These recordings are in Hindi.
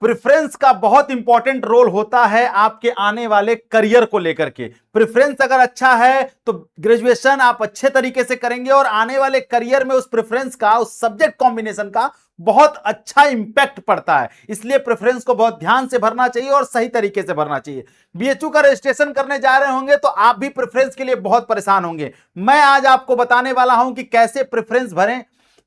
प्रेफरेंस का बहुत इंपॉर्टेंट रोल होता है आपके आने वाले करियर को लेकर के। प्रेफरेंस अगर अच्छा है तो ग्रेजुएशन आप अच्छे तरीके से करेंगे और आने वाले करियर में उस प्रेफरेंस का, उस सब्जेक्ट कॉम्बिनेशन का बहुत अच्छा इंपैक्ट पड़ता है। इसलिए प्रेफरेंस को बहुत ध्यान से भरना चाहिए और सही तरीके से भरना चाहिए। बीएचयू का रजिस्ट्रेशन करने जा रहे होंगे तो आप भी प्रेफरेंस के लिए बहुत परेशान होंगे। मैं आज आपको बताने वाला हूं कि कैसे प्रेफरेंस भरें,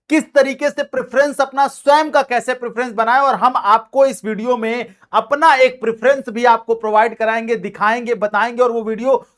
किस तरीके से प्रेफरेंस अपना स्वयं का कैसे प्रेफरेंस बनाएं, और हम आपको इस वीडियो में अपना एक प्रेफरेंस भी आपको प्रोवाइड कराएंगे, दिखाएंगे, बताएंगे, और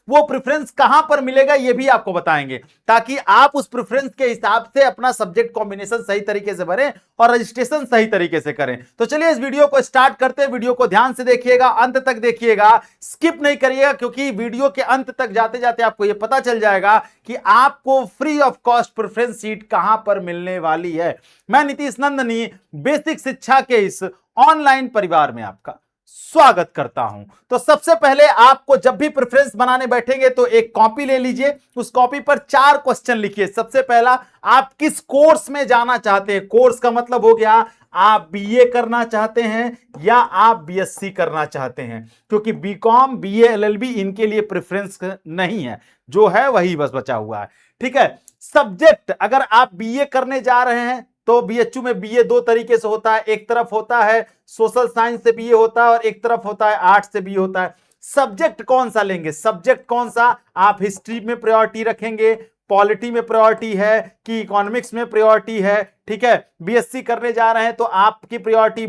वो प्रेफरेंस कहां पर मिलेगा ये भी आपको बताएंगे, ताकि आप उस प्रेफरेंस के हिसाब से अपना सब्जेक्ट कॉम्बिनेशन सही तरीके से भरें और रजिस्ट्रेशन सही तरीके से करें। तो चलिए इस वीडियो को स्टार्ट करते हैं। वीडियो को ध्यान से देखिएगा, अंत तक देखिएगा, स्किप नहीं करिएगा, क्योंकि वीडियो के अंत तक जाते जाते आपको यह पता चल जाएगा कि आपको free of cost preference seat कहां पर मिलने वाली है। मैं नीतीश नंदनी बेसिक शिक्षा के इस ऑनलाइन परिवार में आपका स्वागत करता हूं। तो सबसे पहले आपको जब भी प्रेफरेंस बनाने बैठेंगे तो एक कॉपी ले लीजिए, उस कॉपी पर 4 क्वेश्चन लिखिए। सबसे पहला, आप किस कोर्स में जाना चाहते हैं। कोर्स का मतलब हो गया आप बीए करना चाहते हैं या आप बीएससी करना चाहते हैं, क्योंकि बीकॉम, बीए, एलएलबी इनके लिए प्रेफरेंस नहीं है, जो है वही बस बचा हुआ है। ठीक है। सब्जेक्ट, अगर आप बीए करने जा रहे हैं तो बीएचयू में बीए 2 तरीके से होता है। एक तरफ होता है सोशल साइंस से बीए होता है और एक तरफ होता है आर्ट्स से बीए होता है। सब्जेक्ट कौन सा लेंगे, सब्जेक्ट कौन सा, आप हिस्ट्री में प्रायोरिटी रखेंगे, पॉलिटी में प्रायोरिटी है कि इकोनॉमिक्स में प्रायोरिटी है। ठीक है। बीएससी करने जा रहे हैं तो आपकी प्रायोरिटी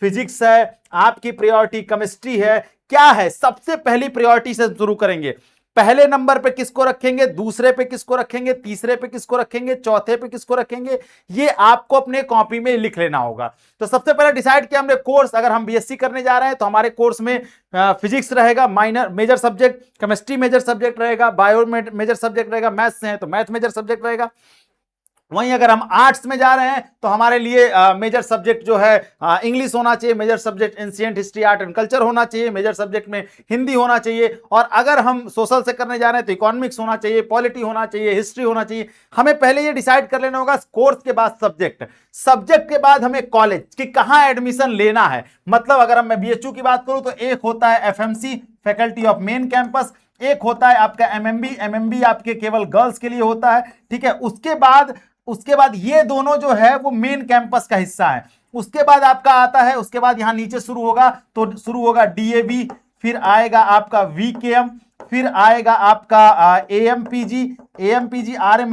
फिजिक्स है, आपकी प्रायोरिटी केमिस्ट्री है, क्या है। सबसे पहली प्रायोरिटी से शुरू करेंगे। पहले नंबर पे किसको रखेंगे, दूसरे पे किसको रखेंगे, तीसरे पे किसको रखेंगे, चौथे पे किसको रखेंगे, ये आपको अपने कॉपी में लिख लेना होगा। तो सबसे पहले डिसाइड किया हमने कोर्स। अगर हम बीएससी करने जा रहे हैं तो हमारे कोर्स में फिजिक्स रहेगा major subject, chemistry major subject रहेगा, बायो मेजर सब्जेक्ट रहेगा, मैथ्स है तो मैथ मेजर सब्जेक्ट रहेगा। वहीं अगर हम आर्ट्स में जा रहे हैं तो हमारे लिए मेजर सब्जेक्ट जो है इंग्लिश होना चाहिए, major subject ancient history, art and culture होना चाहिए, मेजर सब्जेक्ट में हिंदी होना चाहिए। और अगर हम सोशल से करने जा रहे हैं तो इकोनॉमिक्स होना चाहिए, पॉलिटी होना चाहिए, हिस्ट्री होना चाहिए। हमें पहले ये डिसाइड कर लेना होगा कोर्स के बाद सब्जेक्ट, सब्जेक्ट के बाद हमें कॉलेज कि कहाँ एडमिशन लेना है। मतलब अगर मैं बीएचयू की बात करूं तो एक होता है FMC, faculty of main campus, एक होता है आपका एमएमबी, एमएमबी आपके केवल गर्ल्स के लिए होता है। ठीक है। उसके बाद ये दोनों जो है वो मेन कैंपस का हिस्सा है। उसके बाद आपका आता है, उसके बाद यहां नीचे शुरू होगा तो शुरू होगा डीएवी, फिर आएगा आपका वीकेएम, फिर आएगा आपका एएमपीजी, एएमपीजी आर्य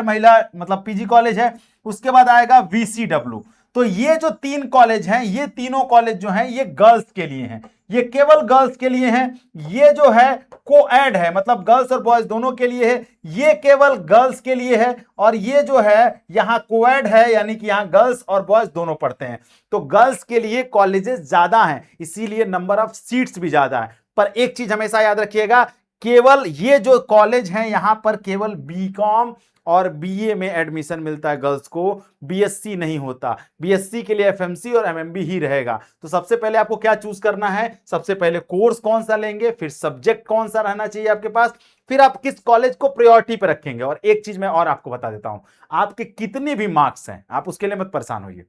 महिला मतलब पीजी कॉलेज है। उसके बाद आएगा वीसीडब्ल्यू। तो ये जो 3 कॉलेज हैं, ये तीनों कॉलेज जो हैं ये गर्ल्स के लिए हैं, ये केवल गर्ल्स के लिए हैं। ये जो है कोएड है, मतलब गर्ल्स और बॉयज दोनों के लिए है, ये केवल गर्ल्स के लिए है। और ये जो है यहां कोएड है, यानी कि यहां गर्ल्स और बॉयज दोनों पढ़ते हैं। तो गर्ल्स के लिए कॉलेजेस ज्यादा हैं, इसीलिए नंबर ऑफ सीट्स भी ज्यादा है। पर एक चीज हमेशा याद रखिएगा, केवल ये जो कॉलेज हैं यहां पर केवल बीकॉम और बीए में एडमिशन मिलता है गर्ल्स को, बीएससी नहीं होता। बीएससी के लिए एफएमसी और एमएमबी ही रहेगा। तो सबसे पहले आपको क्या चूज करना है, सबसे पहले कोर्स कौन सा लेंगे, फिर सब्जेक्ट कौन सा रहना चाहिए आपके पास, फिर आप किस कॉलेज को प्रायोरिटी पे रखेंगे। और एक चीज मैं और आपको बता देता हूं, आपके कितने भी मार्क्स हैं आप उसके लिए मत परेशान होइए।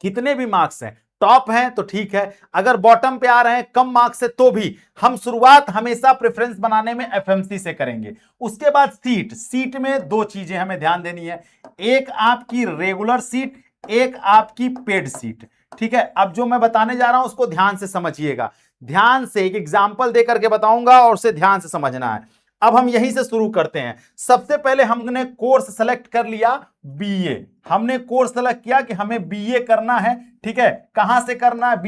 कितने भी मार्क्स हैं, टॉप हैं तो ठीक है, अगर बॉटम पे आ रहे हैं कम मार्क्स से तो भी हम शुरुआत हमेशा प्रेफरेंस बनाने में एफएमसी से करेंगे। उसके बाद सीट में 2 चीजें हमें ध्यान देनी है, एक आपकी रेगुलर सीट, एक आपकी पेड सीट। ठीक है। अब जो मैं बताने जा रहा हूं उसको ध्यान से समझिएगा, ध्यान से एक एग्जाम्पल दे करके बताऊंगा और उसे ध्यान से समझना है। अब हम यहीं से शुरू करते हैं। सबसे पहले हमने कोर्स सेलेक्ट कर लिया बीए, हमने कोर्स सेलेक्ट किया कि हमें बीए करना है। ठीक है। कहां से करना है,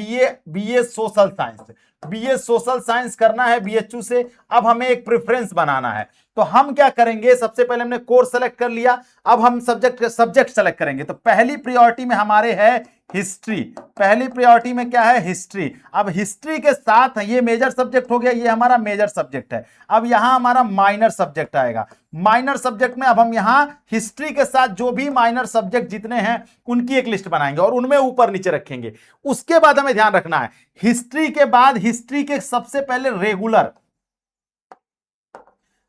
BA social science, BA social science करना है बीएचयू से। अब हमें एक प्रेफरेंस बनाना है, तो हम क्या करेंगे, सबसे पहले हमने कोर्स सेलेक्ट कर लिया, अब हम सब्जेक्ट सेलेक्ट करेंगे। तो पहली प्रायोरिटी में हमारे है हिस्ट्री, पहली प्रायोरिटी में क्या है, हिस्ट्री। अब हिस्ट्री के साथ ये मेजर सब्जेक्ट हो गया, ये हमारा मेजर सब्जेक्ट है। अब यहां हमारा माइनर सब्जेक्ट आएगा। माइनर सब्जेक्ट में अब हम यहां हिस्ट्री के साथ जो भी माइनर सब्जेक्ट जितने हैं उनकी एक लिस्ट बनाएंगे और उनमें ऊपर नीचे रखेंगे। उसके बाद हमें ध्यान रखना है, हिस्ट्री के बाद हिस्ट्री के सबसे पहले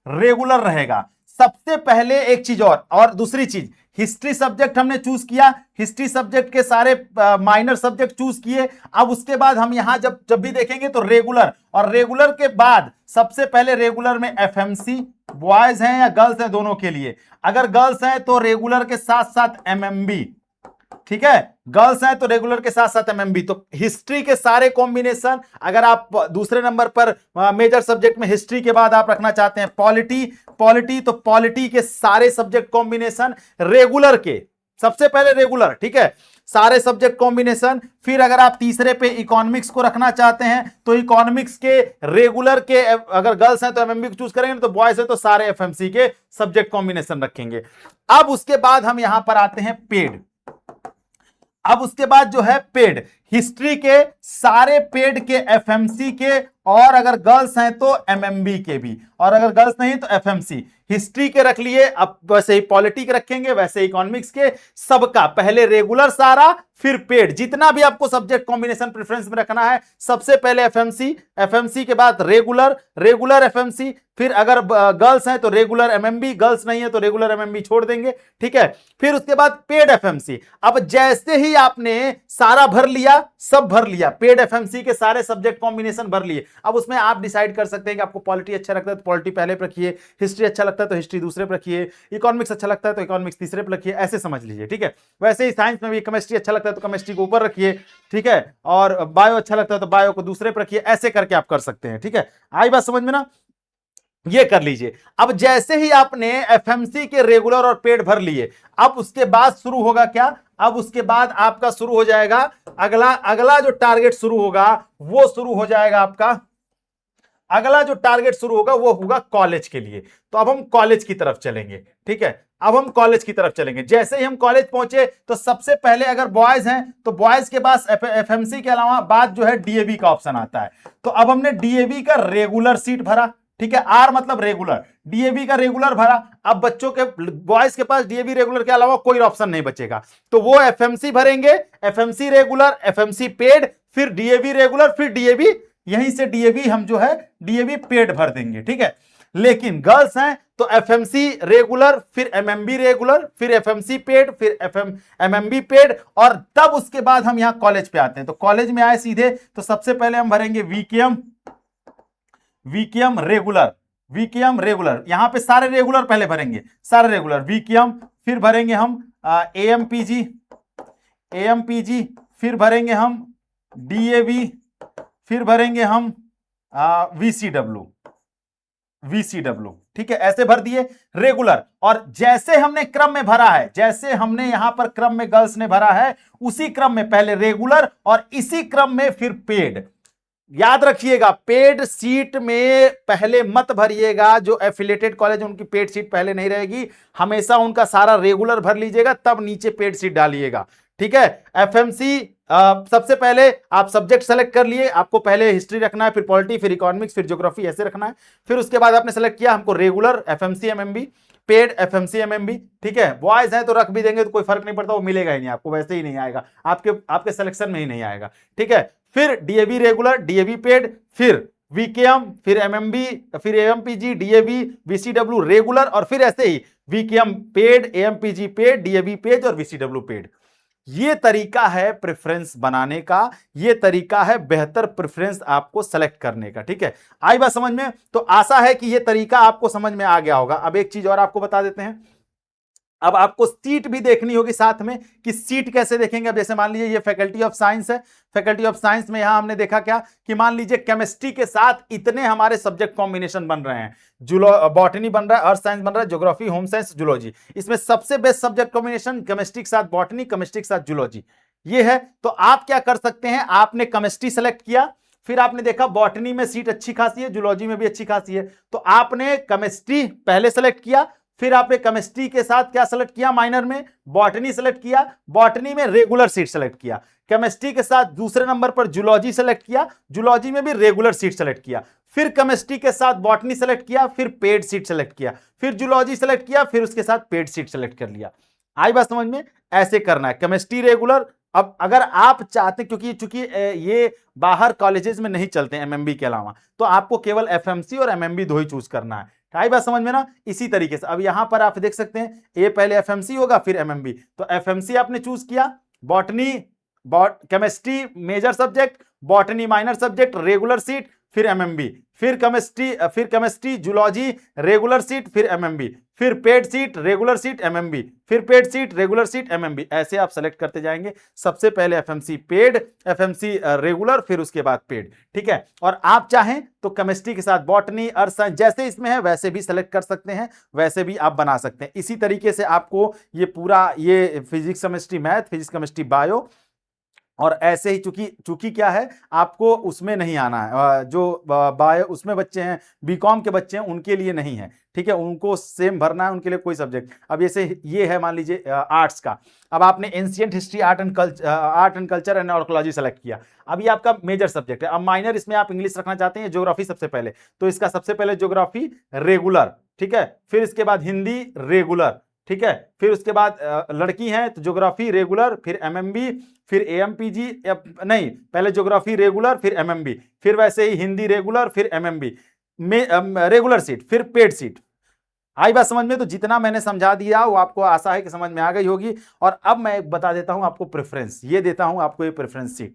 रेगुलर रहेगा, सबसे पहले एक चीज और दूसरी चीज, हिस्ट्री सब्जेक्ट हमने चूज किया, हिस्ट्री सब्जेक्ट के सारे माइनर सब्जेक्ट चूज किए। अब उसके बाद हम यहां जब भी देखेंगे तो रेगुलर, और रेगुलर के बाद सबसे पहले रेगुलर में एफएमसी, बॉयज हैं या गर्ल्स हैं दोनों के लिए, अगर गर्ल्स हैं तो रेगुलर के साथ साथ एमएमबी, ठीक है, गर्ल्स हैं तो रेगुलर के साथ साथ एमएमबी। तो हिस्ट्री के सारे कॉम्बिनेशन, अगर आप दूसरे नंबर पर मेजर सब्जेक्ट में हिस्ट्री के बाद आप रखना चाहते हैं पॉलिटी, तो पॉलिटी के सारे सब्जेक्ट कॉम्बिनेशन रेगुलर के, सबसे पहले रेगुलर, ठीक है, सारे सब्जेक्ट कॉम्बिनेशन। फिर अगर आप तीसरे पे इकोनॉमिक्स को रखना चाहते हैं तो इकोनॉमिक्स के रेगुलर के, अगर गर्ल्स हैं तो एमएमबी को चूज करेंगे, तो बॉयज है तो सारे एफएमसी के सब्जेक्ट कॉम्बिनेशन रखेंगे। अब उसके बाद हम यहां पर आते हैं पेड। अब उसके बाद जो है पेड, हिस्ट्री के सारे पेड के, एफएमसी के, और अगर गर्ल्स हैं तो एमएमबी के भी, और अगर गर्ल्स नहीं तो एफएमसी। हिस्ट्री के रख लिए, अब वैसे ही पॉलिटी के रखेंगे, वैसे इकोनॉमिक्स के, सबका पहले रेगुलर सारा, फिर पेड, जितना भी आपको सब्जेक्ट कॉम्बिनेशन प्रेफरेंस में रखना है, सबसे पहले एफएमसी, एफएमसी के बाद रेगुलर, रेगुलर एफएमसी, फिर अगर गर्ल्स हैं तो रेगुलर एमएमबी, गर्ल्स नहीं है तो रेगुलर एमएमबी छोड़ देंगे, ठीक है, फिर उसके बाद पेड एफएमसी। अब जैसे ही आपने सारा भर लिया, सब भर लिया, पेड एफएमसी के सारे सब्जेक्ट कॉम्बिनेशन भर लिए, अब उसमें आप डिसाइड कर सकते हैं कि आपको पॉलिटी अच्छा लगता है तो पॉलिटी पहले पे रखिए, हिस्ट्री अच्छा लगता है तो हिस्ट्री दूसरे पे रखिए, इकोनॉमिक्स अच्छा लगता है तो इकोनॉमिक्स तीसरे पे रखिए, ऐसे समझ लीजिए, ठीक है। वैसे ही साइंस में भी केमिस्ट्री अच्छा लगता है तो केमिस्ट्री को ऊपर रखिए, ठीक है, और बायो अच्छा लगता है तो बायो को दूसरे पे रखिए, ऐसे करके आप कर सकते हैं, ठीक है। आई बात समझ में ना, ये कर लीजिए। अब जैसे ही आपने एफएमसी के रेगुलर और पेड भर लिए, अब उसके बाद शुरू होगा क्या, अब उसके बाद आपका शुरू हो जाएगा अगला जो टारगेट शुरू होगा, वो शुरू हो जाएगा आपका, अगला जो टारगेट शुरू होगा वो होगा कॉलेज के लिए। तो अब हम कॉलेज की तरफ चलेंगे, ठीक है, अब हम कॉलेज की तरफ चलेंगे। जैसे ही हम कॉलेज पहुंचे तो सबसे पहले अगर बॉयज हैं तो बॉयज के पास एफएमसी के अलावा बाद जो है डीएवी का ऑप्शन आता है। तो अब हमने डीएवी का रेगुलर सीट भरा, ठीक है, आर मतलब रेगुलर, डीएवी का रेगुलर भरा। अब बच्चों के, बॉयज के पास डीएवी रेगुलर के अलावा कोई ऑप्शन नहीं बचेगा, तो वो एफएमसी भरेंगे, एफएमसी रेगुलर, एफएमसी पेड, फिर डीएवी रेगुलर, फिर डीएवी, यहीं से डीएवी हम जो है डीएवी पेड भर देंगे, ठीक है। लेकिन गर्ल्स हैं तो एफएमसी रेगुलर, फिर एमएमबी रेगुलर, फिर एफएमसी पेड, फिर एमएमबी पेड, और तब उसके बाद हम यहां कॉलेज पे आते हैं। तो कॉलेज में आए सीधे तो सबसे पहले हम भरेंगे वीकेएम, वीकेएम रेगुलर, वीकेएम रेगुलर, यहां पे सारे रेगुलर पहले भरेंगे, सारे रेगुलर वीकेएम, फिर भरेंगे हम एएमपीजी, एएमपीजी, फिर भरेंगे हम डीएवी, फिर भरेंगे हम वीसीडब्ल्यू, वीसीडब्ल्यू, ठीक है, ऐसे भर दिए रेगुलर। और जैसे हमने क्रम में भरा है, जैसे हमने यहां पर क्रम में गर्ल्स ने भरा है, उसी क्रम में पहले रेगुलर और इसी क्रम में फिर पेड। याद रखिएगा, पेड सीट में पहले मत भरिएगा, जो एफिलिएटेड कॉलेज उनकी पेड सीट पहले नहीं रहेगी, हमेशा उनका सारा रेगुलर भर लीजिएगा, तब नीचे पेड सीट डालिएगा, ठीक है। एफएमसी सबसे पहले आप सब्जेक्ट सेलेक्ट कर लिए, आपको पहले हिस्ट्री रखना है, फिर पॉलिटी, फिर इकोनॉमिक्स, फिर ज्योग्राफी, ऐसे रखना है। फिर उसके बाद आपने सेलेक्ट किया, हमको regular, FMC MMB, paid, FMC MMB, ठीक है। बॉयज है तो रख भी देंगे तो कोई फर्क नहीं पड़ता, वो मिलेगा ही नहीं आपको, वैसे ही नहीं आएगा, आपके सिलेक्शन में ही नहीं आएगा, ठीक है। फिर डीएवी रेगुलर, डीएवी पेड, फिर वीकेएम, फिर एमएमबी, फिर एएमपीजी, डीएवी, वीसीडब्ल्यू रेगुलर, और फिर ऐसे ही वीकेएम पेड, एएमपीजी पेड, डीएवी पेड और वीसीडब्ल्यू पेड। ये तरीका है प्रेफरेंस बनाने का, ये तरीका है बेहतर प्रेफरेंस आपको सेलेक्ट करने का, ठीक है। आई बात समझ में? तो आशा है कि ये तरीका आपको समझ में आ गया होगा। अब एक चीज और आपको बता देते हैं, अब आपको सीट भी देखनी होगी साथ में, कि सीट कैसे देखेंगे। अब जैसे मान लीजिए ये फैकल्टी ऑफ साइंस है, फैकल्टी ऑफ साइंस में यहां हमने देखा क्या कि मान लीजिए केमिस्ट्री के साथ इतने हमारे सब्जेक्ट कॉम्बिनेशन बन रहे हैं, बॉटनी बन रहा है, अर्थ साइंस बन रहा है, ज्योग्राफी, होम साइंस, जूलॉजी। इसमें सबसे बेस्ट सब्जेक्ट कॉम्बिनेशन केमिस्ट्री के साथ बॉटनी, केमिस्ट्री के साथ जूलॉजी, ये है। तो आप क्या कर सकते हैं, आपने केमिस्ट्री सेलेक्ट किया, फिर आपने देखा बॉटनी में सीट अच्छी खासी है, जूलॉजी में भी अच्छी खासी है, तो आपने केमिस्ट्री पहले सेलेक्ट किया, फिर आपने केमिस्ट्री के साथ क्या सेलेक्ट किया, माइनर में बॉटनी सेलेक्ट किया, बॉटनी में रेगुलर सीट सेलेक्ट किया, केमिस्ट्री के साथ दूसरे नंबर पर जूलॉजी सेलेक्ट किया, जूलॉजी में भी रेगुलर सीट सेलेक्ट किया, फिर केमिस्ट्री के साथ बॉटनी सेलेक्ट किया, फिर पेड सीट सेलेक्ट किया, फिर जूलॉजी सेलेक्ट किया, फिर उसके साथ पेड सीट सेलेक्ट कर लिया। आई बात समझ में? ऐसे करना है, केमिस्ट्री रेगुलर। अब अगर आप चाहते, क्योंकि चूंकि ये बाहर कॉलेजेस में नहीं चलते एमएमबी के अलावा, तो आपको केवल एफएमसी और एमएमबी दो ही चूज करना है, आई बात समझ में ना। इसी तरीके से अब यहां पर आप देख सकते हैं ए पहले एफएमसी होगा फिर एमएमबी, तो एफएमसी आपने चूज किया, botany chemistry major subject, botany minor subject, regular seat, फिर एमएमबी, फिर केमिस्ट्री जूलॉजी रेगुलर सीट, फिर एमएमबी, फिर paid seat regular seat MMB, फिर paid seat regular seat MMB, ऐसे आप सेलेक्ट करते जाएंगे। सबसे पहले एफएमसी पेड, एफएमसी रेगुलर, फिर उसके बाद पेड, ठीक है। और आप चाहें तो केमिस्ट्री के साथ बॉटनी, अर्थ साइंस जैसे इसमें है वैसे भी सेलेक्ट कर सकते हैं, वैसे भी आप बना सकते हैं। इसी तरीके से आपको ये पूरा ये physics chemistry math, physics chemistry bio, और ऐसे ही चूंकि क्या है आपको उसमें नहीं आना है, जो बायो उसमें बच्चे हैं बीकॉम के बच्चे हैं उनके लिए नहीं है, ठीक है, उनको सेम भरना है, उनके लिए कोई सब्जेक्ट। अब जैसे ये है मान लीजिए आर्ट्स का, अब आपने ancient history, art and culture and archaeology select किया, अब ये आपका मेजर सब्जेक्ट है। अब माइनर इसमें आप इंग्लिश रखना चाहते हैं, ज्योग्राफी सबसे पहले, तो इसका सबसे पहले ज्योग्राफी रेगुलर, ठीक है, फिर इसके बाद हिंदी रेगुलर, ठीक है, फिर उसके बाद लड़की हैं तो ज्योग्राफी रेगुलर, फिर एमएमबी, फिर एएमपीजी, नहीं पहले ज्योग्राफी रेगुलर फिर एमएमबी, फिर वैसे ही हिंदी रेगुलर फिर एमएमबी में रेगुलर सीट, फिर पेड सीट। आई बात समझ में? तो जितना मैंने समझा दिया वो आपको आशा है कि समझ में आ गई होगी। और अब मैं बता देता हूं आपको प्रेफरेंस, ये देता हूं आपको ये प्रेफरेंस सीट,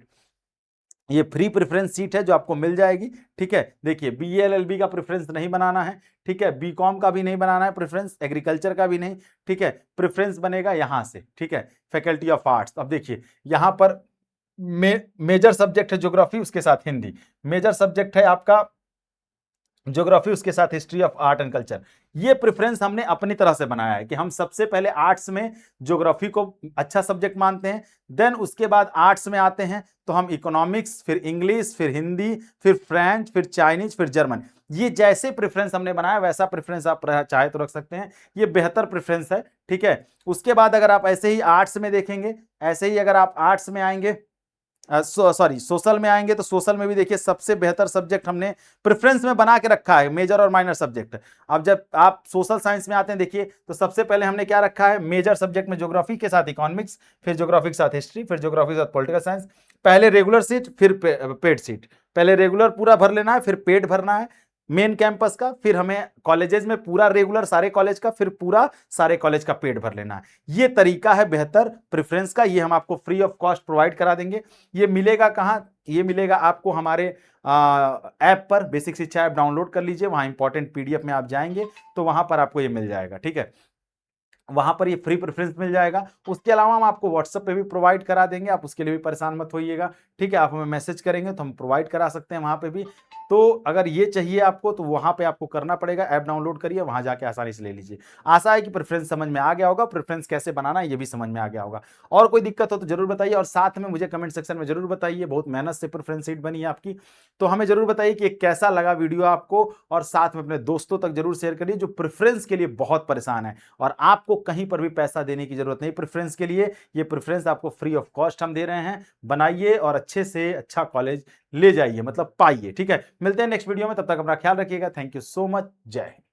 ये फ्री प्रेफरेंस सीट है जो आपको मिल जाएगी, ठीक है। देखिए बीएलएलबी का प्रेफरेंस नहीं बनाना है, ठीक है, बीकॉम का भी नहीं बनाना है प्रेफरेंस, एग्रीकल्चर का भी नहीं, ठीक है, प्रेफरेंस बनेगा यहां से, ठीक है, फैकल्टी ऑफ आर्ट्स। अब देखिए यहां पर मेजर सब्जेक्ट है ज्योग्राफी, उसके साथ हिंदी, मेजर सब्जेक्ट है आपका ज्योग्राफी, उसके साथ history of art and culture. ये प्रेफरेंस हमने अपनी तरह से बनाया है कि हम सबसे पहले आर्ट्स में ज्योग्राफी को अच्छा सब्जेक्ट मानते हैं, देन उसके बाद आर्ट्स में आते हैं तो हम इकोनॉमिक्स, फिर इंग्लिश, फिर हिंदी, फिर फ्रेंच, फिर चाइनीज, फिर जर्मन। ये जैसे प्रेफरेंस हमने बनाया वैसा प्रेफरेंस आप चाहे तो रख सकते हैं, ये बेहतर प्रेफरेंस है, ठीक है। उसके बाद अगर आप ऐसे ही आर्ट्स में देखेंगे, ऐसे ही अगर आप आर्ट्स में आएंगे, सॉरी सोशल में आएंगे तो सोशल में भी देखिए सबसे बेहतर सब्जेक्ट हमने प्रेफरेंस में बना के रखा है मेजर और माइनर सब्जेक्ट। अब जब आप सोशल साइंस में आते हैं देखिए तो सबसे पहले हमने क्या रखा है, मेजर सब्जेक्ट में ज्योग्राफी के साथ इकोनॉमिक्स, फिर ज्योग्राफी के साथ हिस्ट्री, फिर ज्योग्राफी के साथ पॉलिटिकल साइंस। पहले रेगुलर सीट फिर पेड सीट, पहले रेगुलर पूरा भर लेना है फिर पेड भरना है मेन कैंपस का, फिर हमें कॉलेजेस में पूरा रेगुलर सारे कॉलेज का, फिर पूरा सारे कॉलेज का पेड भर लेना है। ये तरीका है बेहतर प्रेफरेंस का, ये हम आपको फ्री ऑफ कॉस्ट प्रोवाइड करा देंगे। ये मिलेगा कहां? ये मिलेगा आपको हमारे ऐप पर, बेसिक शिक्षा ऐप डाउनलोड कर लीजिए, वहां इंपॉर्टेंट पीडीएफ में आप जाएंगे तो वहां पर आपको ये मिल जाएगा, ठीक है, वहां पर ये फ्री प्रेफरेंस मिल जाएगा। उसके अलावा हम आपको व्हाट्सएप पे भी प्रोवाइड करा देंगे, आप उसके लिए भी परेशान मत होइएगा, ठीक है, आप हमें मैसेज करेंगे तो हम प्रोवाइड करा सकते हैं वहां पे भी। तो अगर ये चाहिए आपको तो वहां पे आपको करना पड़ेगा, ऐप डाउनलोड करिए, वहां जाके आसानी से ले लीजिए। आशा है कि प्रेफरेंस समझ में आ गया होगा, प्रेफरेंस कैसे बनाना है ये भी समझ में आ गया होगा। और कोई दिक्कत हो तो जरूर बताइए, और साथ में मुझे कमेंट सेक्शन में जरूर बताइए, बहुत मेहनत से प्रेफरेंस सीट बनी है आपकी, तो हमें जरूर बताइए कि कैसा लगा वीडियो आपको, और साथ में अपने दोस्तों तक जरूर शेयर करिए जो प्रेफरेंस के लिए बहुत परेशान है। और आपको कहीं पर भी पैसा देने की जरूरत नहीं प्रेफरेंस के लिए, ये प्रेफरेंस आपको फ्री ऑफ कॉस्ट हम दे रहे हैं। बनाइए और अच्छे से अच्छा कॉलेज ले जाइए, मतलब पाइए, ठीक है। मिलते हैं नेक्स्ट वीडियो में, तब तक अपना ख्याल रखिएगा। थैंक यू सो मच, जय हिंद।